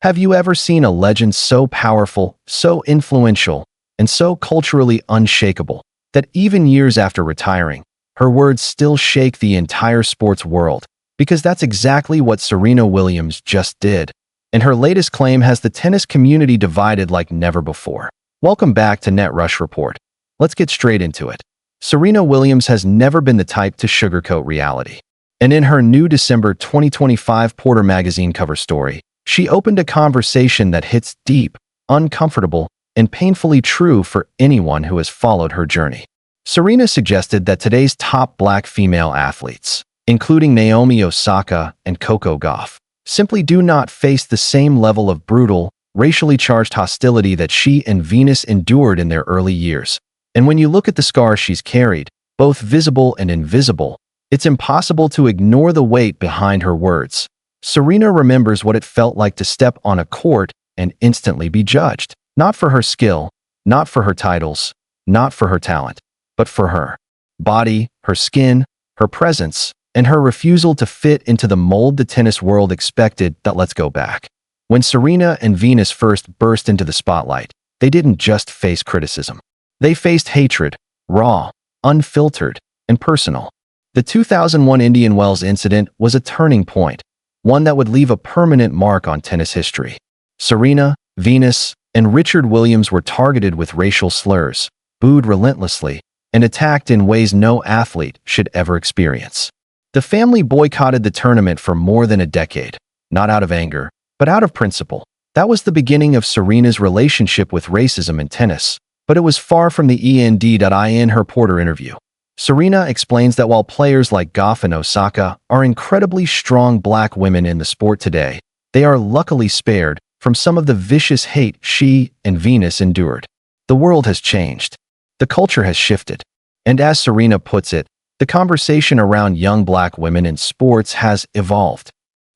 Have you ever seen a legend so powerful, so influential, and so culturally unshakable that even years after retiring, her words still shake the entire sports world? Because that's exactly what Serena Williams just did. And her latest claim has the tennis community divided like never before. Welcome back to Net Rush Report. Let's get straight into it. Serena Williams has never been the type to sugarcoat reality. And in her new December 2025 Porter magazine cover story, she opened a conversation that hits deep, uncomfortable, and painfully true for anyone who has followed her journey. Serena suggested that today's top Black female athletes, including Naomi, Osaka, and Coco Gauff, simply do not face the same level of brutal, racially charged hostility that she and Venus endured in their early years. And when you look at the scars she's carried, both visible and invisible, it's impossible to ignore the weight behind her words. Serena remembers what it felt like to step on a court and instantly be judged, not for her skill, not for her titles, not for her talent, but for her body, her skin, her presence, and her refusal to fit into the mold the tennis world expected. That let's go back. When Serena and Venus first burst into the spotlight, they didn't just face criticism. They faced hatred, raw, unfiltered, and personal. The 2001 Indian Wells incident was a turning point, one that would leave a permanent mark on tennis history. Serena, Venus, and Richard Williams were targeted with racial slurs, booed relentlessly, and attacked in ways no athlete should ever experience. The family boycotted the tournament for more than a decade, not out of anger, but out of principle. That was the beginning of Serena's relationship with racism in tennis, but it was far from the end. In her Porter interview, Serena explains that while players like Gauff and Osaka are incredibly strong Black women in the sport today, they are luckily spared from some of the vicious hate she and Venus endured. The world has changed. The culture has shifted. And as Serena puts it, the conversation around young Black women in sports has evolved.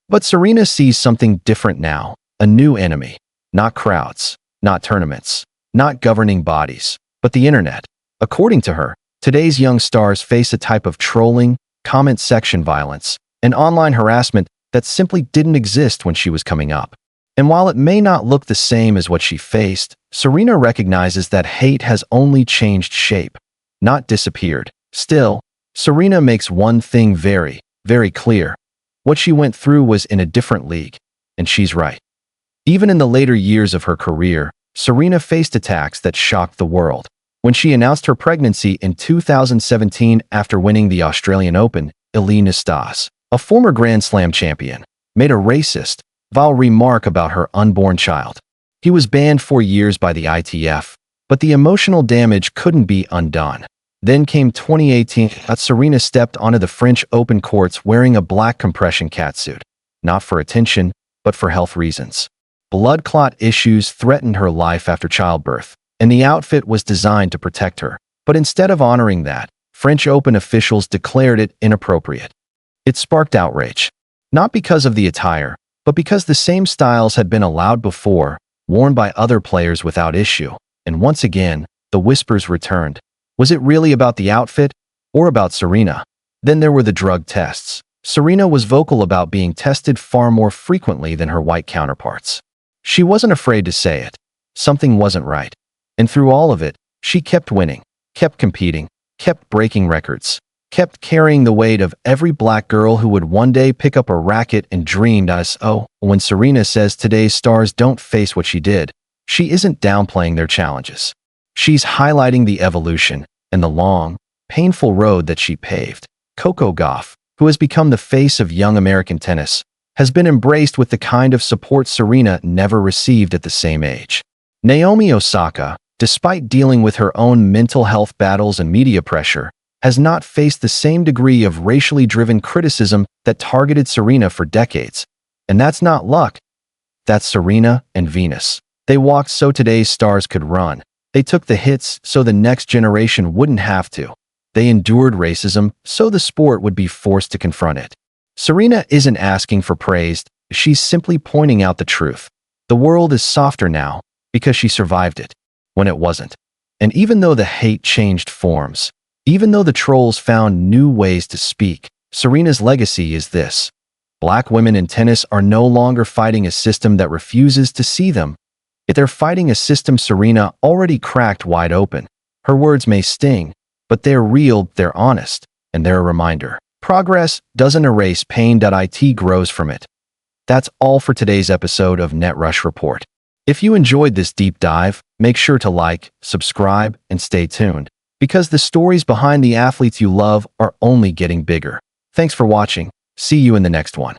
But Serena sees something different now, a new enemy. Not crowds, not tournaments, not governing bodies, but the internet. According to her, today's young stars face a type of trolling, comment section violence, and online harassment that simply didn't exist when she was coming up. And while it may not look the same as what she faced, Serena recognizes that hate has only changed shape, not disappeared. Still, Serena makes one thing very, very clear. What she went through was in a different league, and she's right. Even in the later years of her career, Serena faced attacks that shocked the world. When she announced her pregnancy in 2017 after winning the Australian Open, Ilie Nastase, a former Grand Slam champion, made a racist, vile remark about her unborn child. He was banned for years by the ITF, but the emotional damage couldn't be undone. Then came 2018, Serena stepped onto the French Open courts wearing a black compression catsuit, not for attention, but for health reasons. Blood clot issues threatened her life after childbirth, and the outfit was designed to protect her. But instead of honoring that, French Open officials declared it inappropriate. It sparked outrage, not because of the attire, but because the same styles had been allowed before, worn by other players without issue. And once again, the whispers returned. Was it really about the outfit, or about Serena? Then there were the drug tests. Serena was vocal about being tested far more frequently than her white counterparts. She wasn't afraid to say it. Something wasn't right. And through all of it, she kept winning, kept competing, kept breaking records, kept carrying the weight of every Black girl who would one day pick up a racket and dreamed us. Oh, when Serena says today's stars don't face what she did, she isn't downplaying their challenges. She's highlighting the evolution and the long, painful road that she paved. Coco Gauff, who has become the face of young American tennis, has been embraced with the kind of support Serena never received at the same age. Naomi Osaka, despite dealing with her own mental health battles and media pressure, has not faced the same degree of racially driven criticism that targeted Serena for decades. And that's not luck. That's Serena and Venus. They walked so today's stars could run. They took the hits so the next generation wouldn't have to. They endured racism so the sport would be forced to confront it. Serena isn't asking for praise, she's simply pointing out the truth. The world is softer now because she survived it when it wasn't. And even though the hate changed forms, even though the trolls found new ways to speak, Serena's legacy is this: Black women in tennis are no longer fighting a system that refuses to see them. They're fighting a system Serena already cracked wide open. Her words may sting, but they're real, they're honest, and they're a reminder. Progress doesn't erase pain. It grows from it. That's all for today's episode of Net Rush Report. If you enjoyed this deep dive, make sure to like, subscribe, and stay tuned, because the stories behind the athletes you love are only getting bigger. Thanks for watching. See you in the next one.